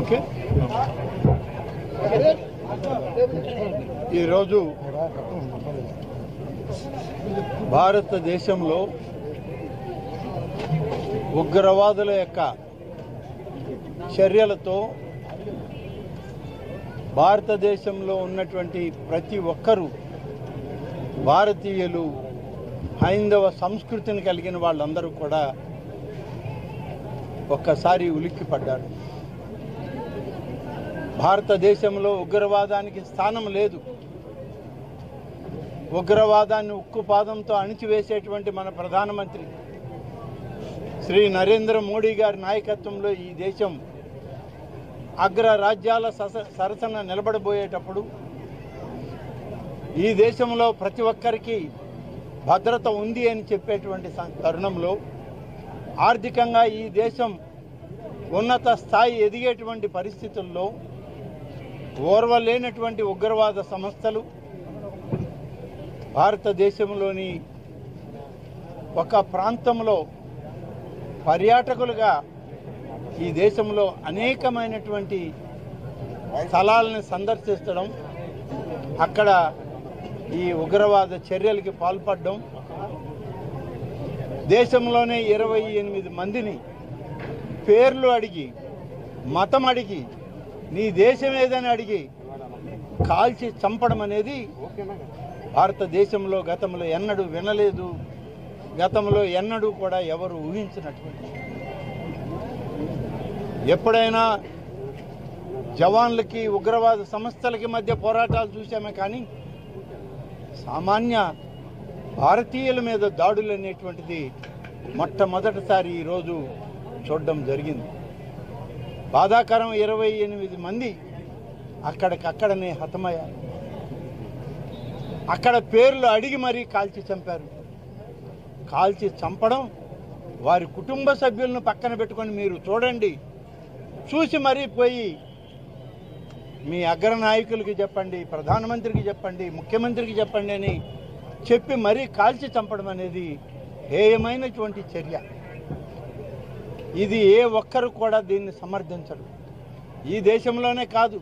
Okay. ఈరోజు భారతదేశంలో ఉగ్రవాదుల యొక్క చర్యలతో భారతదేశంలో ఉన్నటువంటి ప్రతి ఒక్కరూ భారతీయులు, హైందవ సంస్కృతిని కలిగిన వాళ్ళందరూ కూడా ఒక్కసారి ఉలిక్కిపడ్డారు. భారతదేశంలో ఉగ్రవాదానికి స్థానం లేదు. ఉగ్రవాదాన్ని ఉక్కుపాదంతో అణిచివేసేటువంటి మన ప్రధానమంత్రి శ్రీ నరేంద్ర మోడీ గారి నాయకత్వంలో ఈ దేశం అగ్ర రాజ్యాల సరసన నిలబడబోయేటప్పుడు ఈ దేశంలో ప్రతి ఒక్కరికి భద్రత ఉంది అని చెప్పేటువంటి తరుణంలో ఆర్థికంగా ఈ దేశం ఉన్నత స్థాయి ఎదిగేటువంటి పరిస్థితుల్లో ఓర్వలేనటువంటి ఉగ్రవాద సంస్థలు భారతదేశంలోని ఒక ప్రాంతంలో పర్యాటకులుగా ఈ దేశంలో అనేకమైనటువంటి స్థలాలను సందర్శించడం, అక్కడ ఈ ఉగ్రవాద చర్యలకి పాల్పడడం, దేశంలోనే 28 మందిని పేర్లు అడిగి, మతం అడిగి, నీ దేశం ఏదని అడిగి కాల్చి చంపడం అనేది భారతదేశంలో గతంలో ఎన్నడూ వినలేదు, గతంలో ఎన్నడూ కూడా ఎవరు ఊహించినటువంటి. ఎప్పుడైనా జవాన్లకి ఉగ్రవాద సంస్థలకి మధ్య పోరాటాలు చూసామే, కానీ సామాన్య భారతీయుల మీద దాడులు అనేటువంటిది మొట్టమొదటిసారి ఈరోజు చూడడం జరిగింది. బాధాకరం, 28 మంది అక్కడికక్కడనే హతమయ్యారు. అక్కడ పేర్లు అడిగి మరీ కాల్చి చంపారు. కాల్చి చంపడం, వారి కుటుంబ సభ్యులను పక్కన పెట్టుకొని మీరు చూడండి, చూసి మరీ పోయి మీ అగ్రనాయకులకి చెప్పండి, ప్రధానమంత్రికి చెప్పండి, ముఖ్యమంత్రికి చెప్పండి అని చెప్పి మరీ కాల్చి చంపడం అనేది హేయమైనటువంటి చర్య. ఇది ఏ ఒక్కరు కూడా దీన్ని సమర్థించరు. ఈ దేశంలోనే కాదు,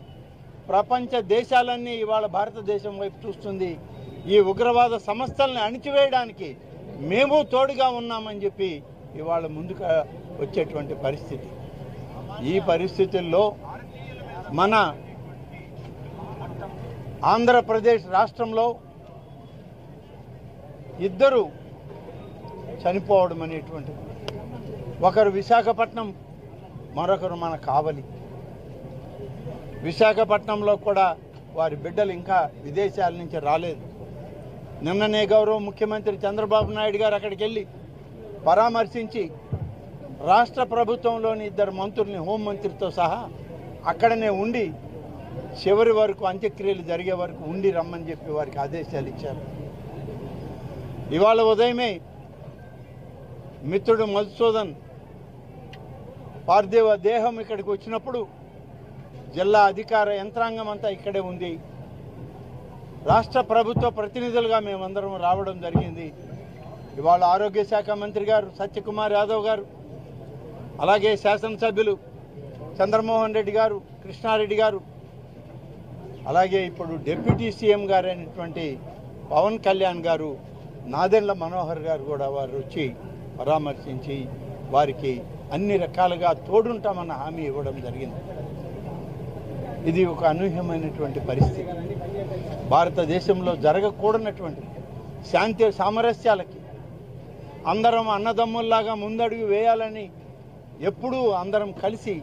ప్రపంచ దేశాలన్నీ ఇవాళ భారతదేశం వైపు చూస్తుంది. ఈ ఉగ్రవాద సంస్థల్ని అణిచివేయడానికి మేము తోడుగా ఉన్నామని చెప్పి ఇవాళ ముందుకు వచ్చేటువంటి పరిస్థితి. ఈ పరిస్థితుల్లో మన ఆంధ్రప్రదేశ్ రాష్ట్రంలో ఇద్దరు చనిపోవడం అనేటువంటిది, ఒకరు విశాఖపట్నం, మరొకరు మన కావలి. విశాఖపట్నంలో కూడా వారి బిడ్డలు ఇంకా విదేశాల నుంచి రాలేదు. నిన్ననే గౌరవ ముఖ్యమంత్రి చంద్రబాబు నాయుడు గారు అక్కడికి వెళ్ళి పరామర్శించి రాష్ట్ర ప్రభుత్వంలోని 2 మంత్రుల్ని, హోంమంత్రితో సహా అక్కడనే ఉండి చివరి వరకు అంత్యక్రియలు జరిగే వరకు ఉండి రమ్మని చెప్పి వారికి ఆదేశాలు ఇచ్చారు. ఇవాళ ఉదయమే మిత్రుడు మధుసూదన్ పార్థివ దేహం ఇక్కడికి వచ్చినప్పుడు జిల్లా అధికార యంత్రాంగం అంతా ఇక్కడే ఉంది. రాష్ట్ర ప్రభుత్వ ప్రతినిధులుగా మేమందరం రావడం జరిగింది. ఇవాళ ఆరోగ్య శాఖ మంత్రి గారు సత్యకుమార్ యాదవ్ గారు, అలాగే శాసనసభ్యులు చంద్రమోహన్ రెడ్డి గారు, కృష్ణారెడ్డి గారు, అలాగే ఇప్పుడు డిప్యూటీ సీఎం గారు అయినటువంటి పవన్ కళ్యాణ్ గారు, నాదెండ్ల మనోహర్ గారు కూడా వారు వచ్చి పరామర్శించి వారికి అన్ని రకాలుగా తోడుంటామన్న హామీ ఇవ్వడం జరిగింది. ఇది ఒక అనూహ్యమైనటువంటి పరిస్థితి. భారతదేశంలో జరగకూడనటువంటి శాంతి సామరస్యాలకి అందరం అన్నదమ్ముల్లాగా ముందడుగు వేయాలని ఎప్పుడూ అందరం కలిసి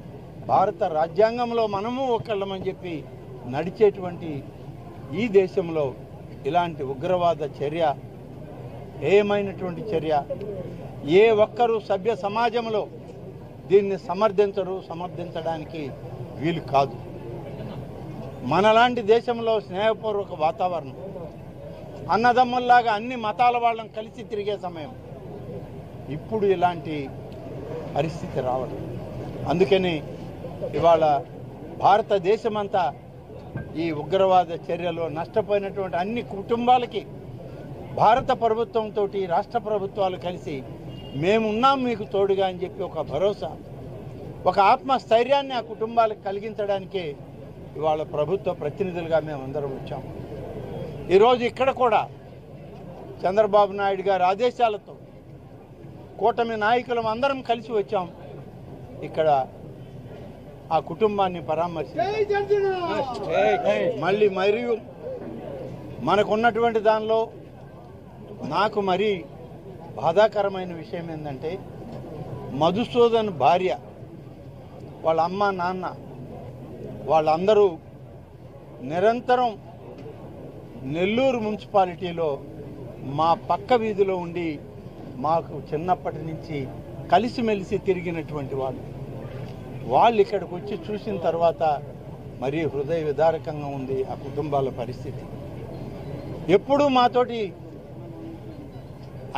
భారత రాజ్యాంగంలో మనము ఒకళ్ళమని చెప్పి నడిచేటువంటి ఈ దేశంలో ఇలాంటి ఉగ్రవాద చర్య, ఏమైనటువంటి చర్య, ఏ ఒక్కరూ సభ్య సమాజంలో దీన్ని సమర్థించరు, సమర్థించడానికి వీలు కాదు. మనలాంటి దేశంలో స్నేహపూర్వక వాతావరణం, అన్నదమ్ముల్లాగా అన్ని మతాల వాళ్ళని కలిసి తిరిగే సమయం, ఇప్పుడు ఇలాంటి పరిస్థితి రావడం. అందుకని ఇవాళ భారతదేశమంతా ఈ ఉగ్రవాద చర్యలో నష్టపోయినటువంటి అన్ని కుటుంబాలకి భారత ప్రభుత్వంతో రాష్ట్ర ప్రభుత్వాలు కలిసి మేమున్నాం మీకు తోడుగా అని చెప్పి ఒక భరోసా ఒక ఆత్మస్థైర్యాన్ని ఆ కుటుంబాలకు కలిగించడానికే ఇవాళ ప్రభుత్వ ప్రతినిధులుగా మేమందరం వచ్చాం. ఈరోజు ఇక్కడ కూడా చంద్రబాబు నాయుడు గారి ఆదేశాలతో కూటమి నాయకులం అందరం కలిసి వచ్చాం. ఇక్కడ ఆ కుటుంబాన్ని పరామర్శించాం. మళ్ళీ మరియు మనకున్నటువంటి దానిలో నాకు మరీ బాధాకరమైన విషయం ఏంటంటే మధుసూదన్ భార్య, వాళ్ళ అమ్మ నాన్న వాళ్ళందరూ నిరంతరం నెల్లూరు మున్సిపాలిటీలో మా పక్క వీధిలో ఉండి మాకు చిన్నప్పటి నుంచి కలిసిమెలిసి తిరిగినటువంటి వాళ్ళు ఇక్కడికి వచ్చి చూసిన తర్వాత మరీ హృదయ విదారకంగా ఉంది ఆ కుటుంబాల పరిస్థితి. ఎప్పుడూ మాతోటి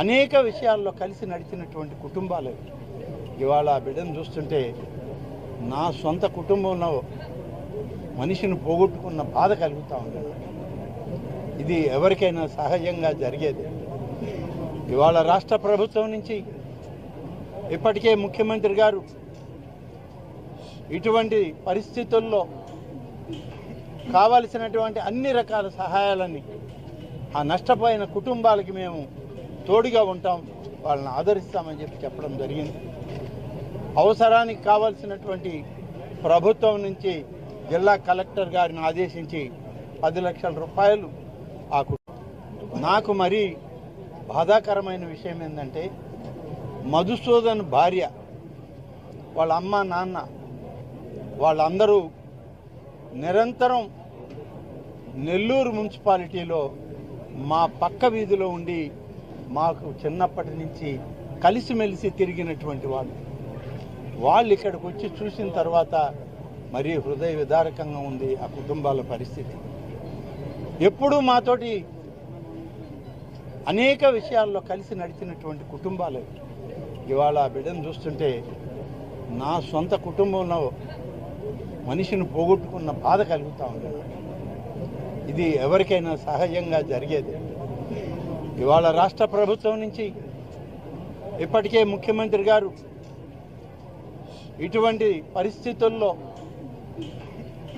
అనేక విషయాల్లో కలిసి నడిచినటువంటి కుటుంబాలు ఇవాళ ఆ బిడ్డను చూస్తుంటే నా సొంత కుటుంబంలో మనిషిని పోగొట్టుకున్న బాధ కలుగుతూ ఉంది. ఇది ఎవరికైనా సహజంగా జరిగేది. ఇవాళ రాష్ట్ర ప్రభుత్వం నుంచి ఇప్పటికే ముఖ్యమంత్రి గారు ఇటువంటి పరిస్థితుల్లో కావలసినటువంటి అన్ని రకాల సహాయాలని ఆ నష్టపోయిన కుటుంబాలకి మేము తోడుగా ఉంటాం, వాళ్ళని ఆదరిస్తామని చెప్పడం జరిగింది. అవసరానికి కావాల్సినటువంటి ప్రభుత్వం నుంచి జిల్లా కలెక్టర్ గారిని ఆదేశించి 10 లక్షల రూపాయలు నాకు మరీ బాధాకరమైన విషయం ఏంటంటే మధుసూదన్ భార్య, వాళ్ళ అమ్మ నాన్న వాళ్ళందరూ నిరంతరం నెల్లూరు మున్సిపాలిటీలో మా పక్క వీధిలో ఉండి మాకు చిన్నప్పటి నుంచి కలిసిమెలిసి తిరిగినటువంటి వాళ్ళు ఇక్కడికి వచ్చి చూసిన తర్వాత మరీ హృదయ విదారకంగా ఉంది ఆ కుటుంబాల పరిస్థితి. ఎప్పుడూ మాతోటి అనేక విషయాల్లో కలిసి నడిచినటువంటి కుటుంబాలు ఇవాళ ఆ బిడ్డను చూస్తుంటే నా సొంత కుటుంబంలో మనిషిని పోగొట్టుకున్న బాధ కలుగుతూ ఉంది. ఇది ఎవరికైనా సహజంగా జరిగేది. ఇవాళ రాష్ట్ర ప్రభుత్వం నుంచి ఇప్పటికే ముఖ్యమంత్రి గారు ఇటువంటి పరిస్థితుల్లో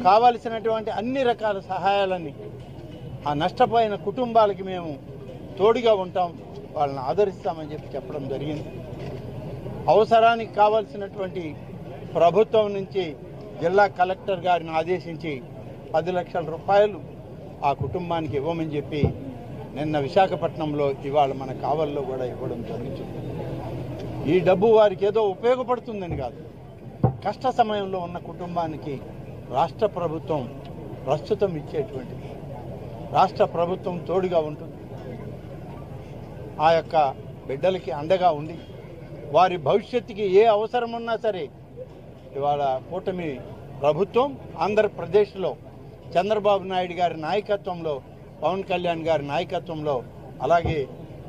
కావలసినటువంటి అన్ని రకాల సహాయాలని ఆ నష్టపోయిన కుటుంబాలకి మేము తోడుగా ఉంటాం, వాళ్ళని ఆదరిస్తామని చెప్పడం జరిగింది. అవసరానికి కావాల్సినటువంటి ప్రభుత్వం నుంచి జిల్లా కలెక్టర్ గారిని ఆదేశించి 10 లక్షల రూపాయలు ఆ కుటుంబానికి ఇవ్వమని చెప్పి నిన్న విశాఖపట్నంలో ఇవాళ మన కావల్లో కూడా ఇవ్వడం జరుగుతుంది. ఈ డబ్బు వారికి ఏదో ఉపయోగపడుతుందని కాదు, కష్ట సమయంలో ఉన్న కుటుంబానికి రాష్ట్ర ప్రభుత్వం ప్రస్తుతం ఇచ్చేటువంటిది. రాష్ట్ర ప్రభుత్వం తోడుగా ఉంటుంది, ఆ యొక్క బిడ్డలకి అండగా ఉండి వారి భవిష్యత్తుకి ఏ అవసరం ఉన్నా సరే ఇవాళ కూటమి ప్రభుత్వం ఆంధ్రప్రదేశ్లో చంద్రబాబు నాయుడు గారి నాయకత్వంలో, పవన్ కళ్యాణ్ గారి నాయకత్వంలో, అలాగే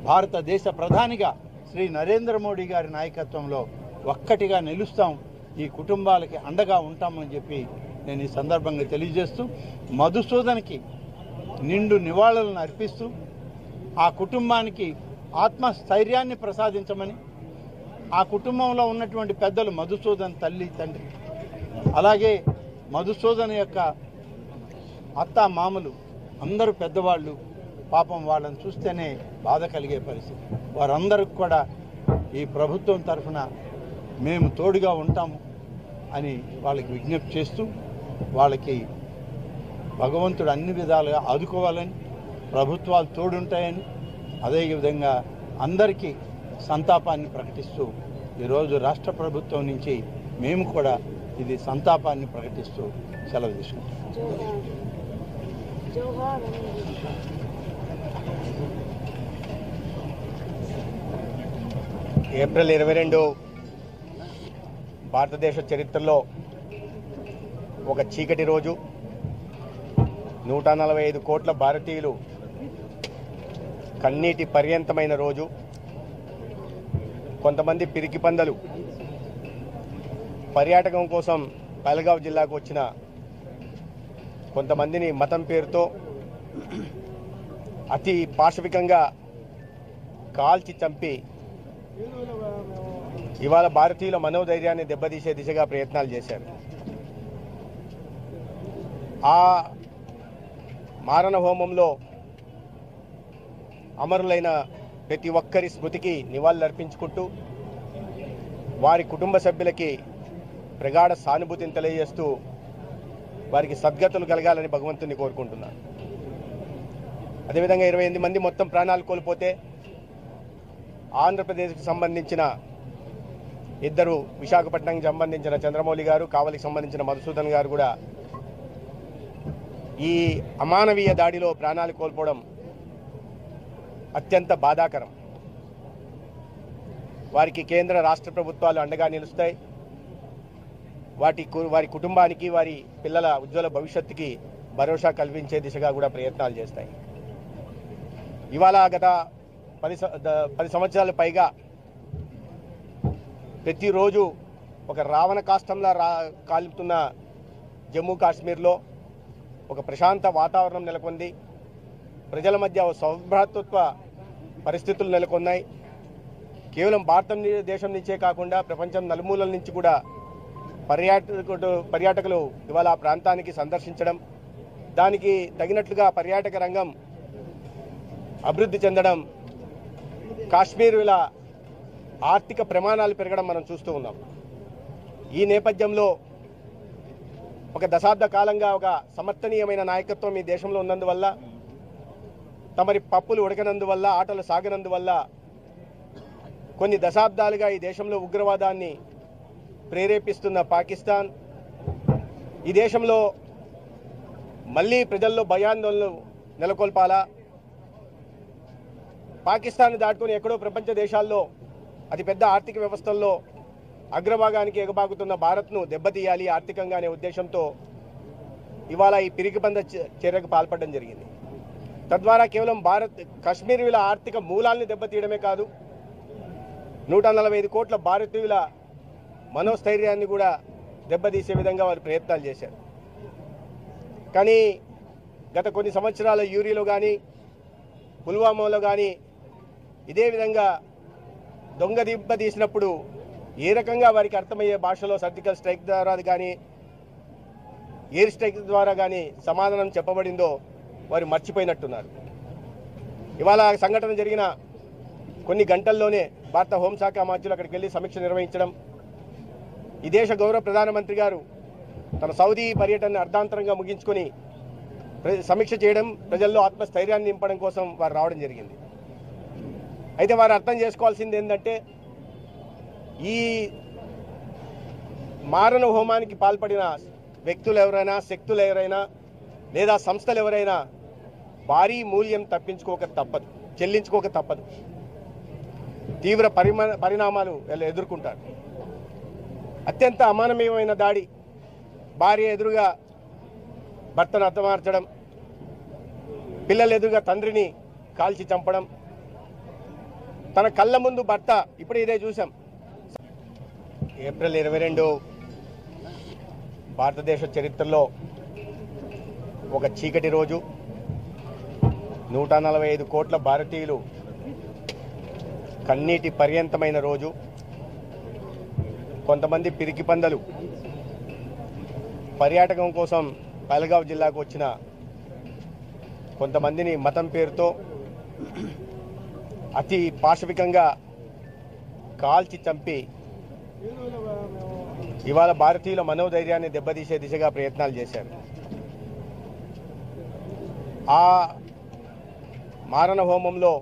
భారతదేశ ప్రధానిగా శ్రీ నరేంద్ర మోడీ గారి నాయకత్వంలో ఒక్కటిగా నిలుస్తాం, ఈ కుటుంబాలకి అండగా ఉంటామని చెప్పి నేను ఈ సందర్భంగా తెలియజేస్తూ మధుసూదన్కి నిండు నివాళులను అర్పిస్తూ ఆ కుటుంబానికి ఆత్మస్థైర్యాన్ని ప్రసాదించమని, ఆ కుటుంబంలో ఉన్నటువంటి పెద్దలు మధుసూదన్ తల్లి తండ్రి, అలాగే మధుసూదన్ యొక్క అత్త మామలు అందరూ పెద్దవాళ్ళు, పాపం వాళ్ళని చూస్తేనే బాధ కలిగే పరిస్థితి. వారందరికి కూడా ఈ ప్రభుత్వం తరఫున మేము తోడుగా ఉంటాము అని వాళ్ళకి విజ్ఞప్తి చేస్తూ వాళ్ళకి భగవంతుడు అన్ని విధాలుగా ఆదుకోవాలని, ప్రభుత్వాలు తోడుంటాయని, అదేవిధంగా అందరికీ సంతాపాన్ని ప్రకటిస్తూ ఈరోజు రాష్ట్ర ప్రభుత్వం నుంచి మేము కూడా ఇది సంతాపాన్ని ప్రకటిస్తూ సెలవు తీసుకుంటాం. ఏప్రిల్ 22 భారతదేశ చరిత్రలో ఒక చీకటి రోజు. 145 కోట్ల భారతీయులు కన్నీటి పర్యంతమైన రోజు. కొంతమంది పిరికి పందలు పర్యాటకం కోసం పహల్గావ్ జిల్లాకు వచ్చిన కొంతమందిని మతం పేరుతో అతి పాశవికంగా కాల్చి చంపి ఇవాళ భారతీయుల మనోధైర్యాన్ని దెబ్బతీసే దిశగా ప్రయత్నాలు చేశారు. ఆ మారణ హోమంలో అమరులైన ప్రతి ఒక్కరి స్మృతికి నివాళులర్పించుకుంటూ వారి కుటుంబ సభ్యులకి ప్రగాఢ సానుభూతిని తెలియజేస్తూ వారికి సద్గతులు కలగాలని భగవంతుని కోరుకుంటున్నాను. అదేవిధంగా 28 మంది మొత్తం ప్రాణాలు కోల్పోతే ఆంధ్రప్రదేశ్కి సంబంధించిన ఇద్దరు, విశాఖపట్నంకి సంబంధించిన చంద్రమౌళి గారు, కావలికి సంబంధించిన మధుసూదన్ గారు కూడా ఈ అమానవీయ దాడిలో ప్రాణాలు కోల్పోవడం అత్యంత బాధాకరం. వారికి కేంద్ర రాష్ట్ర ప్రభుత్వాలు అండగా నిలుస్తాయి. వారి కుటుంబానికి, వారి పిల్లల ఉజ్వల భవిష్యత్తుకి భరోసా కల్పించే దిశగా కూడా ప్రయత్నాలు చేస్తాయి. ఇవాళ గత 10 సంవత్సరాల పైగా ప్రతిరోజు ఒక రావణ కాష్టంలా కాలుతున్న జమ్మూ కాశ్మీర్లో ఒక ప్రశాంత వాతావరణం నెలకొంది. ప్రజల మధ్య సౌభ్రాతృత్వ పరిస్థితులు నెలకొన్నాయి. కేవలం భారతదేశం నుంచే కాకుండా ప్రపంచం నలుమూలల నుంచి కూడా పర్యాటకులు ఇవాళ ఆ ప్రాంతానికి సందర్శించడం, దానికి తగినట్లుగా పర్యాటక రంగం అభివృద్ధి చెందడం, కాశ్మీరుల ఆర్థిక ప్రమాణాలు పెరగడం మనం చూస్తూ ఉన్నాం. ఈ నేపథ్యంలో ఒక దశాబ్ద కాలంగా ఒక సమర్థనీయమైన నాయకత్వం ఈ దేశంలో ఉన్నందువల్ల, తమరి పప్పులు ఉడకనందువల్ల, ఆటలు సాగనందువల్ల కొన్ని దశాబ్దాలుగా ఈ దేశంలో ఉగ్రవాదాన్ని ప్రేరేపిస్తున్న పాకిస్తాన్ ఈ దేశంలో మళ్ళీ ప్రజల్లో భయాందోళనలు నెలకొల్పాలా, పాకిస్తాన్ దాటుకొని ఎక్కడో ప్రపంచ దేశాల్లో అతిపెద్ద ఆర్థిక వ్యవస్థల్లో అగ్రభాగానికి ఎగబాగుతున్న భారత్ను దెబ్బతీయాలి ఆర్థికంగా అనే ఉద్దేశంతో ఇవాళ ఈ పిరికిపంద చర్యకు పాల్పడడం జరిగింది. తద్వారా కేవలం కాశ్మీరుల ఆర్థిక మూలాల్ని దెబ్బతీయడమే కాదు, 145 కోట్ల భారతీయుల మనోస్థైర్యాన్ని కూడా దెబ్బతీసే విధంగా వారు ప్రయత్నాలు చేశారు. కానీ గత కొన్ని సంవత్సరాల యూరియాలో కానీ, పుల్వామాలో కానీ ఇదే విధంగా దొంగ దెబ్బ తీసినప్పుడు ఏ రకంగా వారికి అర్థమయ్యే భాషలో సర్జికల్ స్ట్రైక్ ద్వారా కానీ, ఎయిర్ స్ట్రైక్ ద్వారా కానీ సమాధానం చెప్పబడిందో వారు మర్చిపోయినట్టున్నారు. ఇవాళ సంఘటన జరిగిన కొన్ని గంటల్లోనే భారత హోంశాఖ మంత్రులు అక్కడికి వెళ్ళి సమీక్ష నిర్వహించడం, ఈ దేశ గౌరవ ప్రధానమంత్రి గారు తన సౌదీ పర్యటనను అర్ధాంతరంగా ముగించుకొని సమీక్ష చేయడం, ప్రజల్లో ఆత్మస్థైర్యాన్ని నింపడం కోసం వారు రావడం జరిగింది. అయితే వారు అర్థం చేసుకోవాల్సింది ఏంటంటే, ఈ మారణ హోమానికి పాల్పడిన వ్యక్తులు ఎవరైనా, శక్తులు ఎవరైనా లేదా సంస్థలు ఎవరైనా భారీ మూల్యం చెల్లించుకోక తప్పదు. తీవ్ర పరిణామాలు ఎదుర్కొంటారు. అత్యంత అమానవీయమైన దాడి, భార్య ఎదురుగా భర్తను హతమార్చడం, పిల్లల ఎదురుగా తండ్రిని కాల్చి చంపడం, తన కళ్ళ ముందు భర్త, ఇప్పుడు ఇదే చూసాం. ఏప్రిల్ 22 భారతదేశ చరిత్రలో ఒక చీకటి రోజు. 145 కోట్ల భారతీయులు కన్నీటి పర్యంతమైన రోజు. కొంతమంది పిరికి పందలు పర్యాటకం కోసం పహల్గావ్ జిల్లాకు వచ్చిన కొంతమందిని మతం పేరుతో అతి పాశవికంగా కాల్చి చంపి ఇవాళ భారతీయుల మనోధైర్యాన్ని దెబ్బతీసే దిశగా ప్రయత్నాలు చేశారు. ఆ మారణ హోమంలో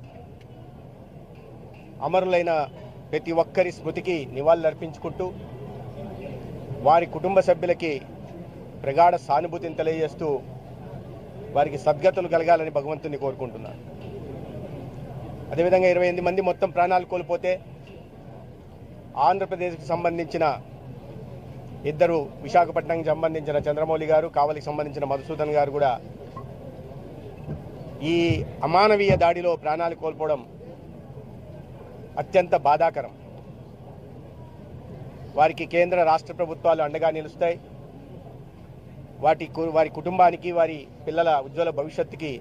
అమరులైన ప్రతి ఒక్కరి స్మృతికి నివాళులర్పించుకుంటూ వారి కుటుంబ సభ్యులకి ప్రగాఢ సానుభూతిని తెలియజేస్తూ వారికి సద్గతులు కలగాలని భగవంతుని కోరుకుంటున్నాను. అదేవిధంగా 28 మంది మొత్తం ప్రాణాలు కోల్పోతే ఆంధ్రప్రదేశ్కి సంబంధించిన ఇద్దరు, విశాఖపట్నంకి సంబంధించిన చంద్రమౌళి గారు, కావలికి సంబంధించిన మధుసూదన్ గారు కూడా ఈ అమానవీయ దాడిలో ప్రాణాలు కోల్పోవడం అత్యంత బాధాకరం. వారికి కేంద్ర రాష్ట్ర ప్రభుత్వాలు అండగా నిలుస్తాయి. వారి కుటుంబానికి, వారి పిల్లల ఉజ్వల భవిష్యత్తుకి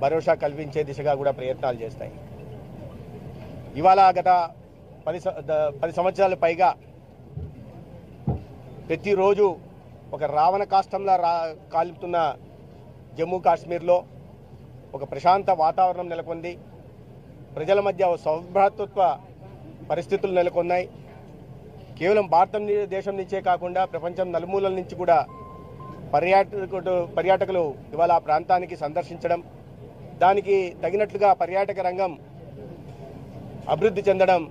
భరోసా కల్పించే దిశగా కూడా ప్రయత్నాలు చేస్తాయి. ఇవాళ గత 10 సంవత్సరాల పైగా ప్రతిరోజు ఒక రావణ కాష్టంలా కాలుతున్న జమ్మూ కాశ్మీర్లో ఒక ప్రశాంత వాతావరణం నెలకొంది. ప్రజల మధ్య సౌభ్రాతృత్వ పరిస్థితులు నెలకొన్నాయి. కేవలం భారతదేశం నుంచే కాకుండా ప్రపంచం నలుమూలల నుంచి కూడా పర్యాటకులు ఇవాళ ఆ ప్రాంతానికి సందర్శించడం, దానికి తగినట్లుగా పర్యాటక రంగం అభివృద్ధి చెందడం,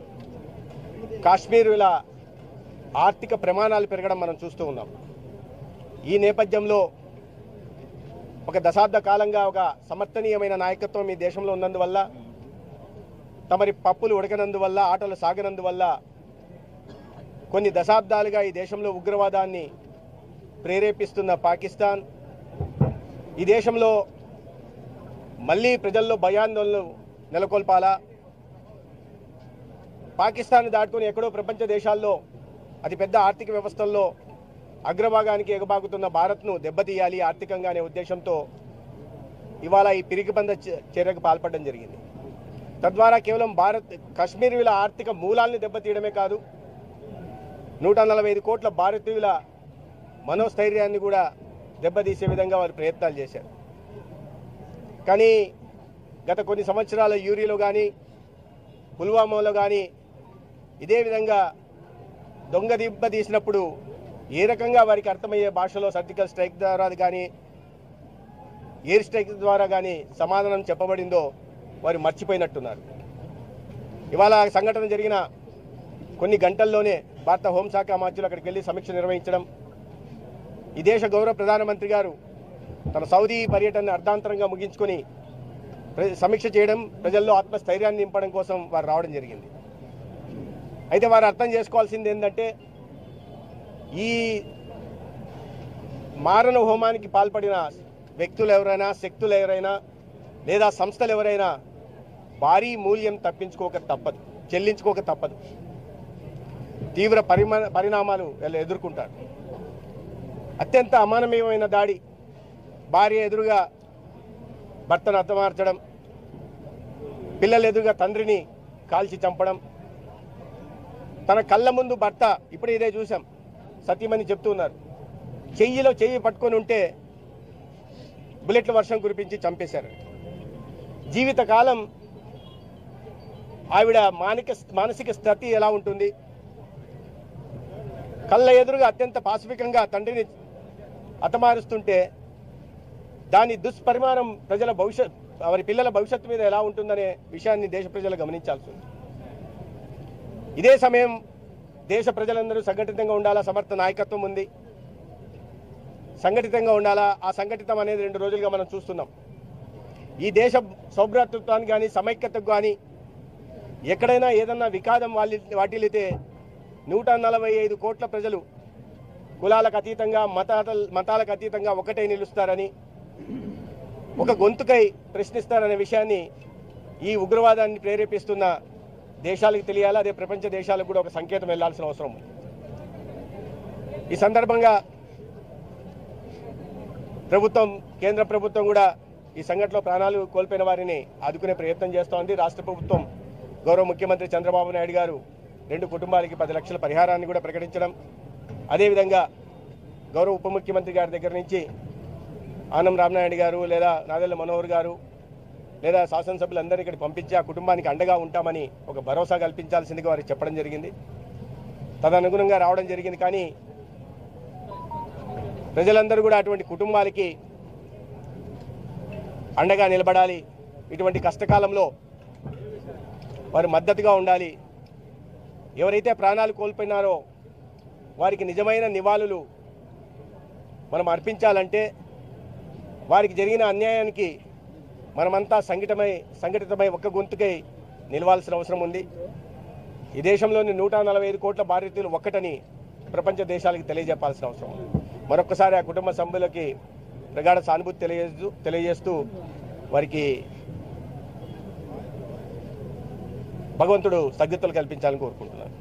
కాశ్మీరుల ఆర్థిక ప్రమాణాలు పెరగడం మనం చూస్తూ ఉన్నాం. ఈ నేపథ్యంలో ఒక దశాబ్ద కాలంగా ఒక సమర్థనీయమైన నాయకత్వం ఈ దేశంలో ఉన్నందువల్ల, తమరి పప్పులు ఉడకనందువల్ల, ఆటలు సాగనందువల్ల కొన్ని దశాబ్దాలుగా ఈ దేశంలో ఉగ్రవాదాన్ని ప్రేరేపిస్తున్న పాకిస్తాన్ ఈ దేశంలో మళ్ళీ ప్రజల్లో భయాందోళనలు నెలకొల్పాలా, పాకిస్తాన్ దాటుకుని ఎక్కడో ప్రపంచ దేశాల్లో అతిపెద్ద ఆర్థిక వ్యవస్థల్లో అగ్రభాగానికి ఎగబాకుతున్న భారత్ను దెబ్బతీయాలి ఆర్థికంగా అనే ఉద్దేశంతో ఇవాళ ఈ పిరికిపంద చర్యకు పాల్పడడం జరిగింది. తద్వారా కేవలం కాశ్మీరుల ఆర్థిక మూలాల్ని దెబ్బతీయడమే కాదు, 145 కోట్ల భారతీయుల మనోస్థైర్యాన్ని కూడా దెబ్బతీసే విధంగా వారు ప్రయత్నాలు చేశారు. కానీ గత కొన్ని సంవత్సరాల యూరియాలో కానీ పుల్వామాలో కానీ ఇదే విధంగా దొంగ దెబ్బ తీసినప్పుడు ఏ రకంగా వారికి అర్థమయ్యే భాషలో సర్జికల్ స్ట్రైక్ ద్వారా కానీ ఎయిర్ స్ట్రైక్ ద్వారా కానీ సమాధానం చెప్పబడిందో వారు మర్చిపోయినట్టున్నారు. ఇవాళ సంఘటన జరిగిన కొన్ని గంటల్లోనే భారత హోంశాఖ మంత్రులు అక్కడికి వెళ్ళి సమీక్ష నిర్వహించడం, ఈ దేశ గౌరవ ప్రధానమంత్రి గారు తన సౌదీ పర్యటనను అర్ధాంతరంగా ముగించుకొని సమీక్ష చేయడం, ప్రజల్లో ఆత్మస్థైర్యాన్ని నింపడం కోసం వారు రావడం జరిగింది. అయితే వారు అర్థం చేసుకోవాల్సింది ఏంటంటే, ఈ మారణ హోమానికి పాల్పడిన వ్యక్తులు ఎవరైనా, శక్తులు ఎవరైనా లేదా సంస్థలు ఎవరైనా భారీ మూల్యం చెల్లించుకోక తప్పదు. తీవ్ర పరిణామాలు ఎదుర్కొంటారు. అత్యంత అమానవీయమైన దాడి, భార్య ఎదురుగా భర్తను హతమార్చడం, పిల్లల ఎదురుగా తండ్రిని కాల్చి చంపడం, తన కళ్ళ ముందు భర్త, ఇప్పుడు ఇదే చూసాం, సతీమణి చెప్తున్నారు, చెయ్యిలో చెయ్యి పట్టుకొని ఉంటే బుల్లెట్ల వర్షం కురిపించి చంపేశారు. జీవితకాలం ఆవిడ మానసిక స్థితి ఎలా ఉంటుంది? కళ్ళ ఎదురుగా అత్యంత పాశవికంగా తండ్రిని హతమారుస్తుంటే దాని దుష్పరిమాణం వారి పిల్లల భవిష్యత్తు మీద ఎలా ఉంటుందనే విషయాన్ని దేశ ప్రజలు గమనించాల్సి ఉంది. ఇదే సమయం దేశ ప్రజలందరూ సంఘటితంగా ఉండాలా, సమర్థ నాయకత్వం ఉంది, సంఘటితంగా ఉండాలా. ఆ సంఘటితం అనేది 2 రోజులుగా మనం చూస్తున్నాం. ఈ దేశ సౌభ్రాతృత్వానికి కానీ సమైక్యతకు కానీ ఎక్కడైనా ఏదన్నా వికాదం వాటిల్లితే 145 కోట్ల ప్రజలు కులాలకు అతీతంగా మతాలకు అతీతంగా ఒకటే నిలుస్తారని, ఒక గొంతుకై ప్రశ్నిస్తారనే విషయాన్ని ఈ ఉగ్రవాదాన్ని ప్రేరేపిస్తున్న దేశాలకు తెలియాలి. అదే ప్రపంచ దేశాలకు కూడా ఒక సంకేతం వెళ్లాల్సిన అవసరం ఉంది. ఈ సందర్భంగా కేంద్ర ప్రభుత్వం కూడా ఈ సంఘటనలో ప్రాణాలు కోల్పోయిన వారిని ఆదుకునే ప్రయత్నం చేస్తోంది. రాష్ట్ర ప్రభుత్వం గౌరవ ముఖ్యమంత్రి చంద్రబాబు నాయుడు గారు 2 కుటుంబాలకి 10 లక్షల పరిహారాన్ని కూడా ప్రకటించడం, అదేవిధంగా గౌరవ ఉప ముఖ్యమంత్రి గారి దగ్గర నుంచి ఆనం రామనాయుడు గారు లేదా నాదెళ్ల మనోహర్ గారు లేదా శాసనసభ్యులందరినీ ఇక్కడ పంపించి ఆ కుటుంబానికి అండగా ఉంటామని ఒక భరోసా కల్పించాల్సిందిగా వారికి చెప్పడం జరిగింది. తదనుగుణంగా రావడం జరిగింది. కానీ ప్రజలందరూ కూడా అటువంటి కుటుంబాలకి అండగా నిలబడాలి. ఇటువంటి కష్టకాలంలో వారు మద్దతుగా ఉండాలి. ఎవరైతే ప్రాణాలు కోల్పోయినారో వారికి నిజమైన నివాళులు మనం అర్పించాలంటే వారికి జరిగిన అన్యాయానికి మనమంతా సంఘటితమై ఒక్క గొంతుకై నిలవాల్సిన అవసరం ఉంది. ఈ దేశంలోని 145 కోట్ల భారతీయులు ఒక్కటని ప్రపంచ దేశాలకు తెలియజెప్పాల్సిన అవసరం ఉంది. మరొకసారి ఆ కుటుంబ సభ్యులకి ప్రగాఢ సానుభూతి తెలియజేస్తూ వారికి భగవంతుడు సద్గతులు కల్పించాలని కోరుకుంటున్నాను.